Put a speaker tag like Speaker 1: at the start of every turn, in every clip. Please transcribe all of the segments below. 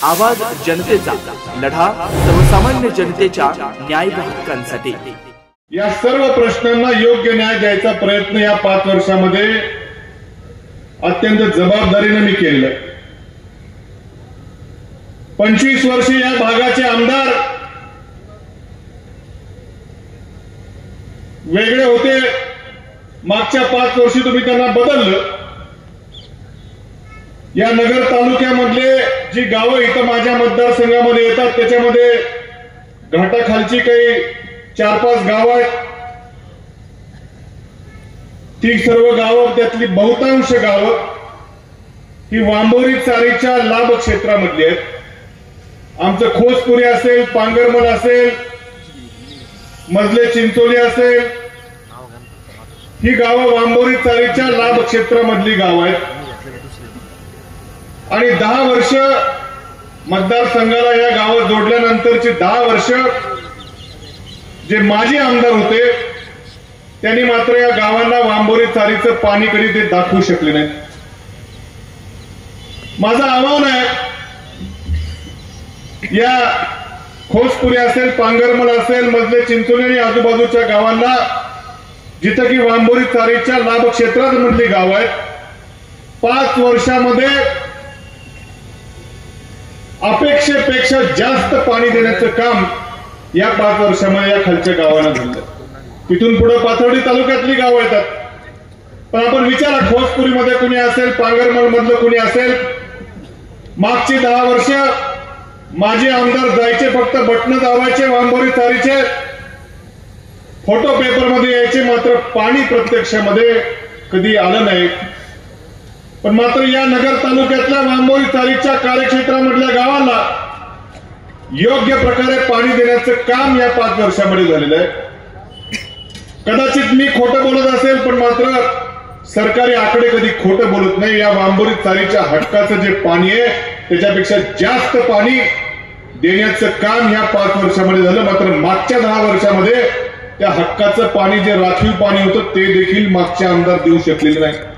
Speaker 1: आवाज जनतेचा, लढा सर्वसामान्य जनतेच्या न्याय व हक्कांसाठी।
Speaker 2: या सर्व प्रश्नांना योग्य न्याय द्यायचा प्रयत्न या 5 वर्षामध्ये अत्यंत जबाबदारीने मी केलं। 25 वर्ष या भागाचे आमदार वेगळे होते, मागच्या 5 वर्षी तुम्ही त्यांना बदललं। या नगर तालुक्यामधले जी गावं इथं माझ्या मतदारसंघामध्ये येतात त्याच्यामध्ये घाटाखालची काही 4-5 गावं आहेत। ती सर्व गावं, त्यातली बहुतांश गावं ही वांबोरी चारीच्या लाभ क्षेत्रामधली आहेत। आमचं खोसपुरी असेल, पांगरमल असेल, मजले चिंचोली असेल, ही गावं वांबोरी चारीच्या लाभ क्षेत्रामधली गावं आहेत। आणि 10 वर्ष मतदारसंघाला या गावात जोडल्यानंतरची 10 वर्ष जे माजी आमदार होते त्यांनी मात्र या गावांना वांबोरी चारीचं पाणी कधी ते दाखवू शकले नाहीत। माझं आव्हान आहे, या खोसपुरी असेल, पांगरमल असेल, मजले चिंचोली आणि आजूबाजूच्या गावांना, जिथं की वांबोरी चारीच्या लाभ क्षेत्रात मधली गाव आहेत, 5 वर्षामध्ये अपेक्षेपेक्षा जास्त पाणी देण्याचं काम या 5 वर्षामध्ये या खालच्या गावांना झालं। तिथून पुढे पाथर्डी तालुक्यातली गावं येतात, पण आपण विचारा खोसपुरीमध्ये कुणी असेल, पांगरमल मधलं कुणी असेल, मागची 10 वर्ष माझे आमदार जायचे, फक्त बटन दाबायचे, वांबोरी चारीचे फोटो पेपरमध्ये यायचे, मात्र पाणी प्रत्यक्षामध्ये कधी आलं नाही। पण मात्र या नगर तालुक्यातल्या वांबोरी चारीच्या कार्यक्षेत्रामधल्या गावांना योग्य प्रकारे पाणी देण्याचं काम या 5 वर्षामध्ये झालेलं आहे। कदाचित मी खोटं बोलत असेल, पण मात्र सरकारी आकडे कधी खोटं बोलत नाही। या वांबोरी चारीच्या हक्काचं जे पाणी आहे त्याच्यापेक्षा जास्त पाणी देण्याचं काम या 5 वर्षामध्ये झालं। मात्र मागच्या 10 वर्षामध्ये त्या हक्काचं पाणी, जे राखीव पाणी होतं, ते देखील मागचे आमदार देऊ शकलेले नाही।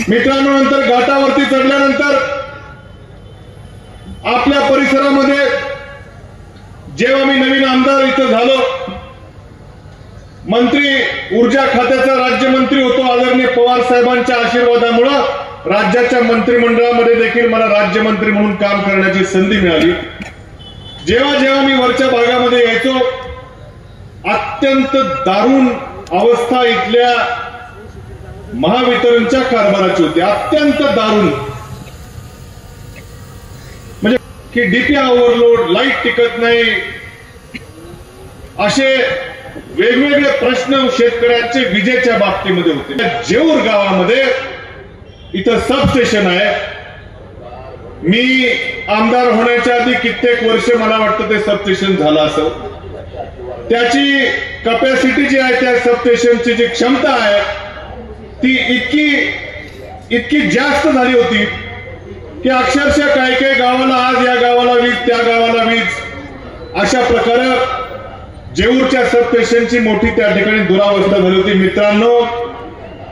Speaker 2: मित्रांनो, नंतर घाटावरती चढल्यानंतर आपल्या परिसरामध्ये जेव्हा मी नवीन आमदार इथं झालो, मंत्री, ऊर्जा खात्याचा राज्यमंत्री होतो, आदरणीय पवार साहेबांच्या आशीर्वादामुळे राज्याच्या मंत्रिमंडळामध्ये देखील मला राज्यमंत्री म्हणून काम करण्याची संधी मिळाली। जेव्हा जेव्हा मी वरच्या भागामध्ये यायचो, अत्यंत दारुण अवस्था इथल्या महावितरणच्या कारभाराची होती, अत्यंत दारुण। म्हणजे की डीपीआय ओव्हरलोड, लाईट टिकत नाही, असे वेगवेगळे प्रश्न शेतकऱ्यांचे विजेच्या बाबतीमध्ये होते। जेऊर गावामध्ये इथं सबस्टेशन आहे। मी आमदार होण्याच्या आधी कित्येक वर्ष मला वाटतं ते सबस्टेशन झालं असं। त्याची कॅपॅसिटी जी आहे, त्या सबस्टेशनची जी क्षमता आहे ती इतकी जास्त झाली होती की अक्षरशः काही गावाला, आज या गावाला वीज, त्या गावाला वीज, अशा प्रकारे जेऊरच्या सबस्टेशनची मोठी त्या ठिकाणी दुरावस्था झाली होती। मित्रांनो,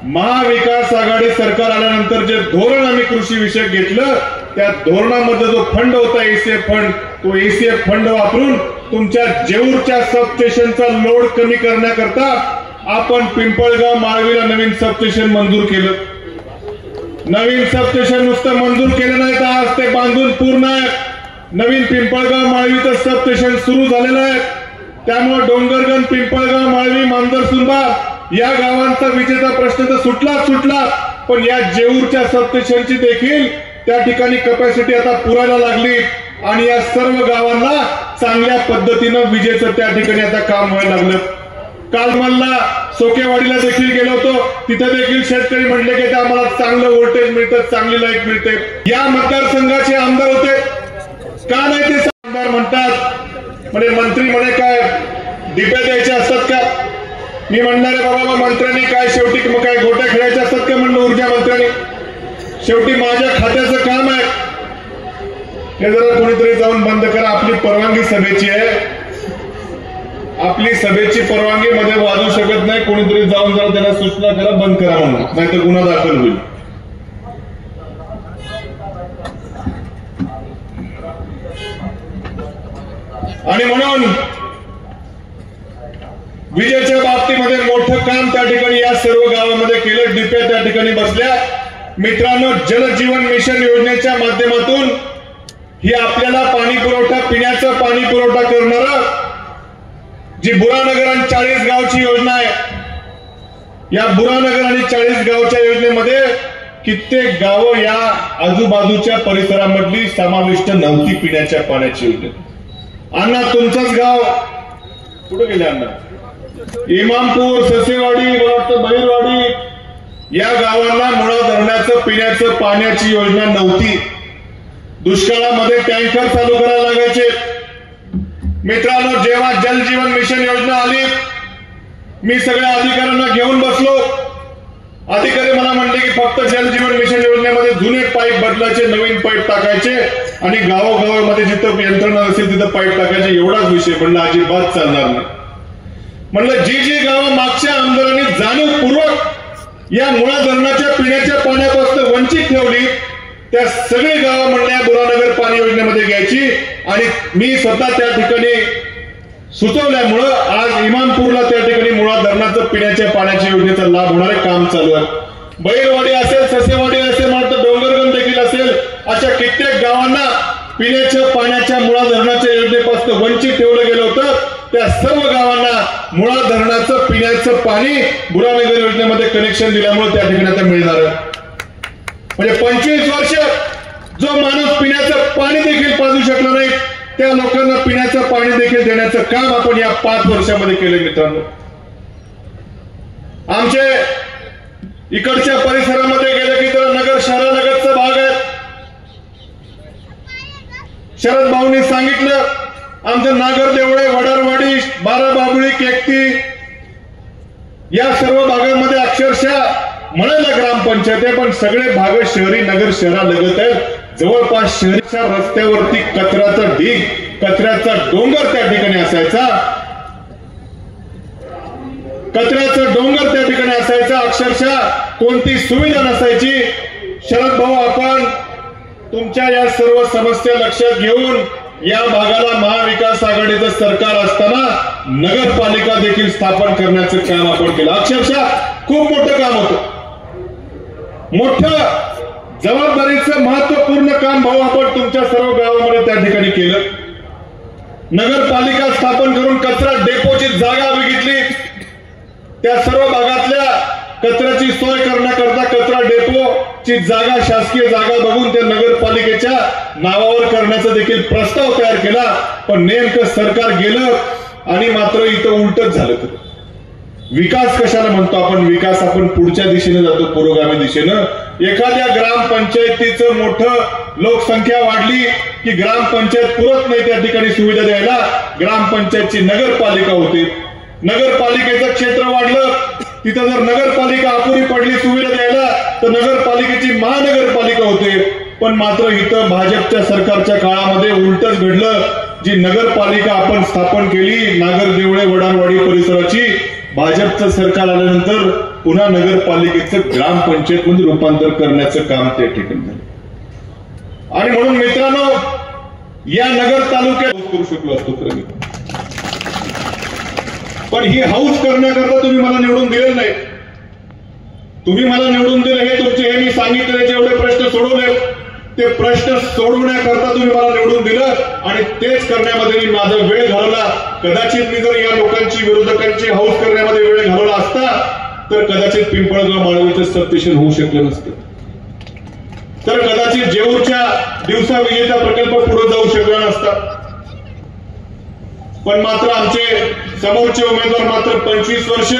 Speaker 2: महाविकास आघाडी सरकार आल्यानंतर जे धोरण आम्ही कृषी विषयक घेतलं, त्या धोरणामध्ये जो फंड होता एसीएफ फंड, तो एसीएफ फंड वापरून तुमच्या जेऊरच्या सबस्टेशनचा लोड कमी करण्याकरता आपण पिंपळगाव माळवीला नवीन सबस्टेशन मंजूर केलं। नवीन सबस्टेशन नुसतं मंजूर केलं नाही, तर आज ते बांधून पूर्ण आहे। नवीन पिंपळगाव माळवीचं सबस्टेशन सुरू झालेलं आहे। त्यामुळे डोंगरगण, पिंपळगाव, माळवी, मांजरसुंबा या गावांचा विजेचा प्रश्न तर सुटला, पण या जेऊरच्या सबस्टेशनची देखील त्या ठिकाणी कॅपॅसिटी आता पुरायला लागली आणि या सर्व गावांना चांगल्या पद्धतीनं विजेचं त्या ठिकाणी आता काम व्हायला लागलं। काल मला सोकेवाडीला देखील गेलो होतो, तिथे देखील शेतकरी म्हटले की आम्हाला चांगलं व्होल्टेज मिळतं, चांगली लाईट मिळते। या मतदारसंघाचे आमदार होते का नाही ते आमदार म्हणतात, म्हणजे मंत्री म्हणे काय डिप्या द्यायच्या असतात का? मी म्हणणार आहे, बाबा मंत्र्यांनी काय शेवटी मग काय गोट्या खेळायच्या असतात का? म्हणलं ऊर्जा मंत्र्यांनी, शेवटी माझ्या खात्याचं काम आहे, हे जरा कोणीतरी जाऊन बंद करा। आपली परवानगी सभेची आहे, आपली सभेची परवानगी मध्ये वाजू शकत नाही, कोणीतरी जाऊन जरा त्याला सूचना करा, बंद करा म्हणून, नाहीतर गुन्हा दाखल होईल। आणि म्हणून विजेच्या बाबतीमध्ये मोठं काम त्या ठिकाणी या सर्व गावामध्ये केलं. डिप्या त्या ठिकाणी बसल्या. मित्रांनो, जल जीवन मिशन योजनेच्या माध्यमातून ही आपल्याला पाणी पुरवठा, पिण्याचा पाणी पुरवठा करणारा जी बुरानगर आणि 40 गावची योजना आहे, या बुरानगर आणि 40 गावच्या योजनेमध्ये कित्येक गावं या आजूबाजूच्या परिसरामधली समाविष्ट नव्हती पिण्याच्या पाण्याची योजना. अण्णा, तुमचंच गाव कुठे गेले अण्णा? इमामपूर, ससेवाडी, मला वाटतं बहिरवाडी या गावांना मुळा धरणाचं पिण्याचं पाण्याची योजना नव्हती. दुष्काळामध्ये टँकर चालू करायला लागायचे. मित्रांनो, जेव्हा जल जीवन मिशन योजना आली, मी सगळ्या अधिकाऱ्यांना घेऊन बसलो. अधिकारी मला म्हणले की फक्त जल जीवन मिशन योजनेमध्ये जुने पाईप बदलायचे, नवीन पाईप टाकायचे आणि गावोगावामध्ये जिथं यंत्रणा असेल तिथं पाईप टाकायचे, एवढाच विषय. म्हणलं अजिबात चालणार नाही. म्हणलं जी गावं मागच्या आमदारांनी जाणीवपूर्वक या मुळा धरणाच्या पिण्याच्या पाण्यापासून वंचित ठेवली, त्या सगळे गावं म्हणल्या बुरानगर पाणी योजनेमध्ये घ्यायची. आणि मी स्वतः त्या ठिकाणी सुचवल्यामुळं आज इमामपूरला त्या ठिकाणी मुळा धरणाचं पिण्याच्या पाण्याच्या योजनेचा लाभ होणारे काम चालू आहे. बैरवाडी असेल, ससेवाडी असेल, मात्र डोंगरगण देखील असेल, अशा कित्येक गावांना पिण्याच्या पाण्याच्या मुळा धरणाच्या योजनेपासून वंचित ठेवलं गेलं होतं. त्या सर्व गावांना मुळा धरणाचं पिण्याचं पाणी बुरानगर योजनेमध्ये कनेक्शन दिल्यामुळे त्या ठिकाणी आता मिळणार आहे. म्हणजे 25 वर्ष जो माणूस पिण्याचं पाणी देखील पाजू शकला नाही, त्या लोकांना पिण्याचं पाणी देखील देण्याचं काम आपण या 5 वर्षामध्ये केलं. मित्रांनो, आमचे इकडच्या परिसरामध्ये गेले की तर नगर शहरालगतचा भाग आहे. शरद भाऊंनी सांगितलं, आमचं नागर देवळे, वडारवाडी, बाराबाबळी, केकती या सर्व भागांमध्ये अक्षरशः म्हणायला ग्रामपंचायत आहे, पण सगळे भाग शहरी नगर शहरालगत आहेत. जवळपास शहराच्या रस्त्यावरती कचऱ्याचा ढीग, कचऱ्याचा डोंगर त्या ठिकाणी असायचा. कचऱ्याचा डोंगर त्या ठिकाणी असायचा. अक्षरशः कोणती सुविधा नसायची. शरद भाऊ, आपण तुमच्या या सर्व समस्या लक्षात घेऊन या भागाला महाविकास आघाडीचं सरकार असताना नगरपालिका देखील स्थापन करण्याचं काम आपण केलं. अक्षरशः खूप मोठं काम होतं. मोठं जबाबदारीचं महत्वपूर्ण काम भाऊ आपण तुमच्या सर्व गावामध्ये त्या ठिकाणी केलं. नगरपालिका स्थापन करून कचरा डेपोची जागा बघितली. त्या सर्व भागातल्या कचऱ्याची सोय करण्याकरता कचरा डेपोची जागा, शासकीय जागा बघून त्या नगरपालिकेच्या नावावर करण्याचा देखील प्रस्ताव तयार केला. पण नेमकं सरकार गेलं आणि मात्र इथं उलटच झालं. विकास कशाला म्हणतो आपण? विकास आपण पुढच्या दिशेने जातो, पुरोगामी दिशेनं. एखाद्या ग्रामपंचायतीचं मोठं लोकसंख्या वाढली की ग्रामपंचायत पुरत नाही त्या ठिकाणी सुविधा द्यायला. ग्रामपंचायतची नगरपालिका होते. नगरपालिकेचं क्षेत्र वाढलं, तिथं जर नगरपालिका अपुरी पडली सुविधा द्यायला तर नगरपालिकेची महानगरपालिका होते. पण मात्र इथं भाजपच्या सरकारच्या काळामध्ये उलटच घडलं. जी नगरपालिका आपण स्थापन केली नागर देवळे, वडारवाडी परिसराची, भाजपचं सरकार आल्यानंतर पुन्हा नगरपालिकेचं ग्रामपंचायत मध्ये रूपांतर करण्याचं काम त्या ठिकाणी झालं. आणि म्हणून मित्रांनो, या नगर तालुक्यात करू शकलो असतो खरं, पण ही हाऊस करण्याकरता तुम्ही मला निवडून दिले नाही. तुम्ही मला निवडून दिले, हे तुमचे, हे मी सांगितले जेवढे प्रश्न सोडवले ते प्रश्न सोडवण्याकरता तुम्ही मला निवडून दिलं आणि तेच करण्यामध्ये मी माझा वेळ घालवला. कदाचित मी जर या लोकांची, विरोधकांची हाऊस करण्यामध्ये वेळ घालवला असता तर कदाचित पिंपळगाव माळवीचं सबस्टेशन होऊ शकलं नसतं. तर कदाचित जेऊरच्या दिवसा विजेचा प्रकल्प पुढे जाऊ शकला नसता. पण मात्र आमचे समोरचे उमेदवार मात्र 25 वर्ष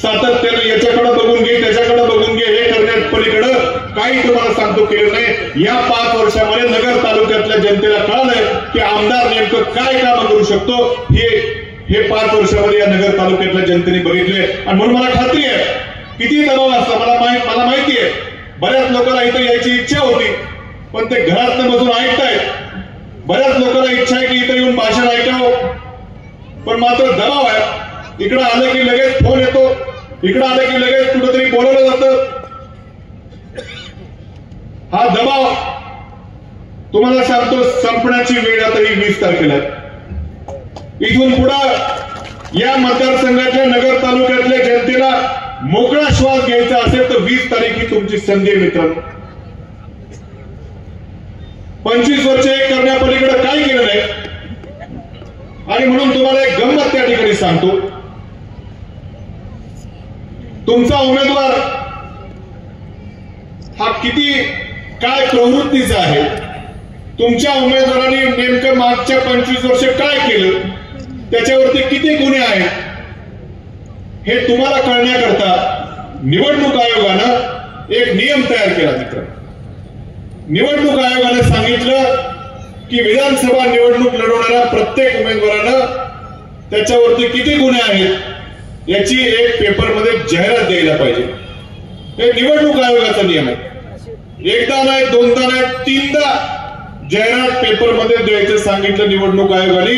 Speaker 2: सातत्याने याच्याकडे बघून घे, त्याच्याकडे बघून घे, हे करण्यात पलीकडे काही तुम्हाला सांगतो केलं नाही. या 5 वर्षामध्ये नगर तालुक्यातल्या जनतेला कळलंय की आमदार नेमकं काय काम करू शकतो. हे 5 वर्षामध्ये या नगर तालुक्यातल्या जनतेने बघितले. आणि म्हणून मला खात्री आहे, किती दबाव असतो मला माहिती आहे. बऱ्याच लोकांना इथं यायची इच्छा होती, पण ते घरात बसून ऐकतायत. बऱ्याच लोकांना इच्छा आहे की इथं येऊन भाषण ऐकावं, पण मात्र दबाव आहे. इकडं आलं की लगेच फोन येतो, इकडं आलं की लगेच कुठंतरी बोलवलं जातं. हा दबाव तुम्हाला सांगतो संपण्याची वेळ आता ही 20 तारखेला. इथून पुढे या मतदारसंघातल्या नगर तालुक्यातल्या जनतेला मोकळा श्वास घ्यायचा असेल तर 20 तारीख ही तुमची संधी आहे मित्रांनो. 25 वर्ष एक करण्यापलीकडे काय केलं नाही. आणि म्हणून तुम्हाला एक गंमत त्या ठिकाणी सांगतो. तुमचा उमेदवार हा किती काय प्रवृत्तीचा आहे, तुमच्या उमेदवाराने नेमकं मागच्या 25 वर्ष काय केलं, त्याच्यावरती किती गुन्हे आहेत, हे तुम्हाला कळण्याकरता निवडणूक आयोगानं एक नियम तयार केला मित्र. निवडणूक आयोगाने सांगितलं की विधानसभा निवडणूक लढवणाऱ्या प्रत्येक उमेदवारानं त्याच्यावरती किती गुन्हे आहेत याची एक पेपरमध्ये जाहिरात द्यायला पाहिजे. हे निवडणूक आयोगाचा नियम आहे. एकदा नाही, दोनदा नाही, 3दा जाहिरात पेपरमध्ये द्यायचं सांगितलं निवडणूक आयोगाने.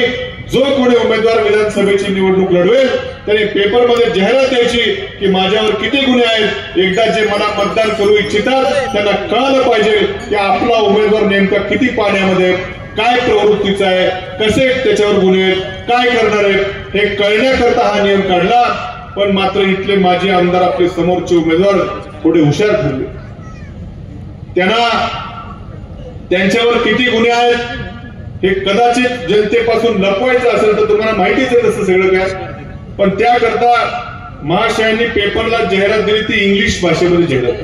Speaker 2: जो कोणी उमेदवार विधानसभेची निवडणूक लढवेल त्याने पेपरमध्ये जाहिरात द्यायची की माझ्यावर किती गुन्हे आहेत. एकदा जे मला मतदान करू इच्छितात त्यांना कळलं पाहिजे की आपला उमेदवार नेमका किती पाण्यामध्ये, काय प्रवृत्तीचा आहे, कसे त्याच्यावर गुन्हे आहेत, काय करणार आहेत, हे कळण्याकरता हा नियम काढला. पण मात्र इथले माजी आमदार, आपले समोरचे उमेदवार थोडे हुशार ठरले. त्यांना त्यांच्यावर किती गुन्हे आहेत हे कदाचित जनतेपासून लपवायचं असेल तर तुम्हाला माहितीच आहे तसं सगळं काय. पण त्याकरता महाशयांनी पेपरला जाहिरात दिली, ती इंग्लिश भाषेमध्ये जाहिरात.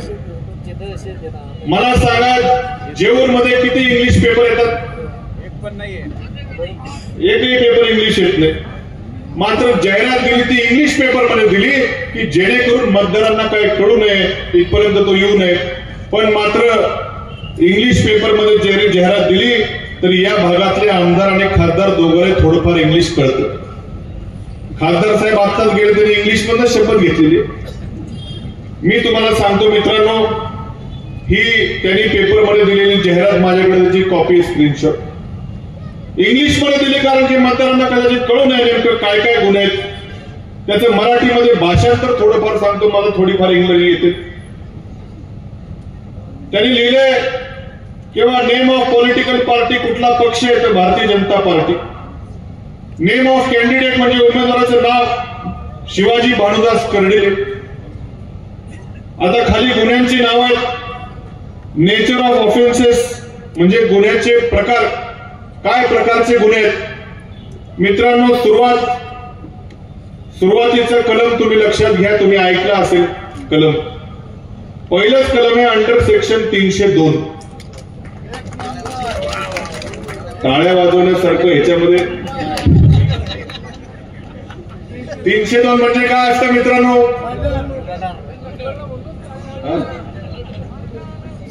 Speaker 2: मला सांगा जेऊरमध्ये किती इंग्लिश पेपर येतात? एकही पेपर इंग्लिश येत नाही. मात्र जाहिरात दिली ती इंग्लिश पेपरमध्ये दिली की जेणेकरून मतदारांना काही कळू नये, इथपर्यंत तो येऊ नये. पण मात्र इंग्लिश पेपरमध्ये जाहिरात दिली तर या भागातले आमदार आणि खासदार दोघांना थोडंफार इंग्लिश कळतं. खासदार साहेब आत्ताच गेले तरी इंग्लिश मधनं शपथ घेतलेली. मी तुम्हाला सांगतो मित्रांनो, ही त्यांनी पेपरमध्ये दिलेली जाहिरात माझ्याकडे त्याची कॉपी, स्क्रीनशॉट इंग्लिश मध्ये दिली कारण की मतदारांना कदाचित कळू नये नेमकं काय काय गुन्हे आहेत. त्याचं मराठीमध्ये भाषांतर थोडंफार सांगतो, मला थोडीफार इंग्रजी येते. त्यांनी लिहिले किंवा नेम ऑफ पॉलिटिकल पार्टी, कुठला पक्ष आहे तर Bharatiya Janata party. Name of candidate म्हणजे उमेदवाराचं नाव शिवाजी भानुदास कर्डिले. आता खाली गुन्ह्यांची नाव आहेत. नेचर ऑफ ऑफेन्सेस म्हणजे गुन्ह्याचे प्रकार, काय प्रकारचे गुन्हे आहेत. मित्रांनो सुरुवातीचं कलम तुम्ही लक्षात घ्या, तुम्ही ऐकलं असेल कलम. पहिलंच कलम आहे अंडर सेक्शन 302. टाळ्या वाजवण्यासारखं ह्याच्यामध्ये 302 म्हणजे काय असतं मित्रांनो?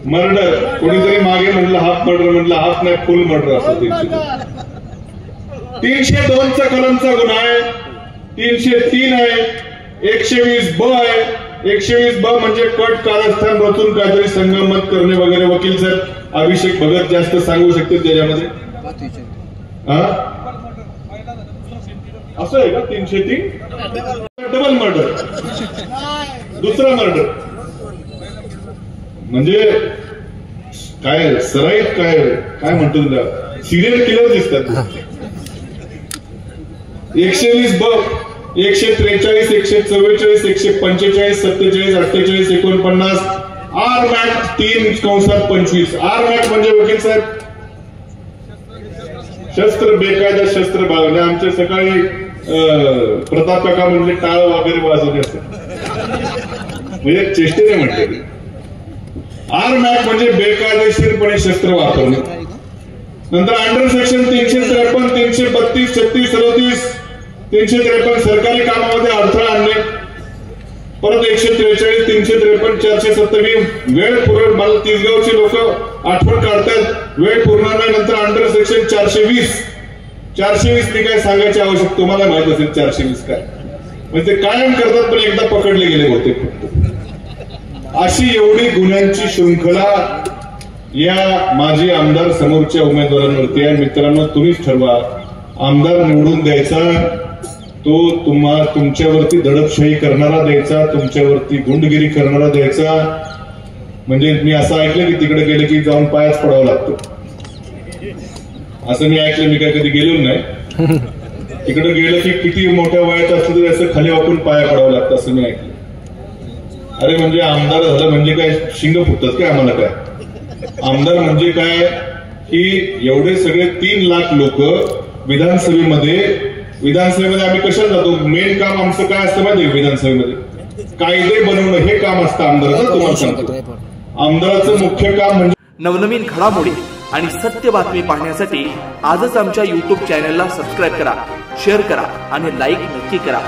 Speaker 2: मर्डर. कोणीतरी मागे म्हटलं हाफ मर्डर, म्हटलं हाफ नाही, फुल मर्डर असं. 302चा कलमचा गुन्हा आहे. 303 आहे. 120B आहे. 120B म्हणजे कट, कारस्थान रचून काहीतरी संगमत करणे वगैरे. वकील साहेब अभिषेक भगत जास्त सांगू शकते त्याच्यामध्ये. असं आहे का? 303 डबल मर्डर, दुसरा मर्डर म्हणजे काय सराईत, काय काय म्हणतो तुला, सिरियल किलर दिसतात. 120B, 143, 144, 145, 47, 48, 49, R-Mac 3/25. R-Mac म्हणजे वकील साहेब शस्त्र, बेकायदा शस्त्र बाळगणे. आमच्या सकाळी प्रताप काका म्हणजे टाळ वगैरे वाजवले असतात, म्हणजे चेष्टेने म्हणते. R-Mac म्हणजे बेकायदेशीरपणे शस्त्र वापरणे. नंतर अंडर सेक्शन 353, 332, 36, 37, 353 सरकारी कामामध्ये अडथळा आणणे. परत 143, 353, 427 वेळ पूर्ण. मला तिसगावची लोक आठवण काढतात, वेळ पूर्ण नाही. नंतर अंडर सेक्शन 420 मी काय सांगायची आवश्यक, तुम्हाला माहित असेल 420 काय म्हणजे ते कायम करतात पण एकदा पकडले गेले होते. अशी एवढी गुन्ह्यांची शृंखला या माजी आमदार समोरच्या उमेदवारांवरती आहे. मित्रांनो तुम्हीच ठरवा, आमदार निवडून द्यायचा तो तुमच्यावरती दडपशाही करणारा द्यायचा, तुमच्यावरती गुंडगिरी करणारा द्यायचा. म्हणजे मी असं ऐकलं की तिकडे गेलं की जाऊन पायच पडावं लागतो, असं मी ऐकलं. मी काय कधी गेलो नाही. तिकडे गेलं की किती मोठ्या वयात असलं तरी असं खाली वाकून पाया पडावं लागतं असं मी ऐकलं. अरे म्हणजे आमदार झालं म्हणजे काय शिंग फुटतात काय आम्हाला? काय आमदार म्हणजे काय की एवढे सगळे 3 लाख लोक विधानसभेमध्ये आम्ही कशाला जातो? मेन काम आमचं काय असतं माहिती आहे? विधानसभेमध्ये कायदे बनवणं हे काम असतं आमदाराचं. तुम्हाला सांगतो, आमदाराचं मुख्य काम म्हणजे
Speaker 1: नवनवीन घडामोडी आणि सत्य बातमी पाहण्यासाठी आजच आमच्या YouTube चॅनलला सबस्क्राईब करा, शेअर करा आणि लाईक नक्की करा.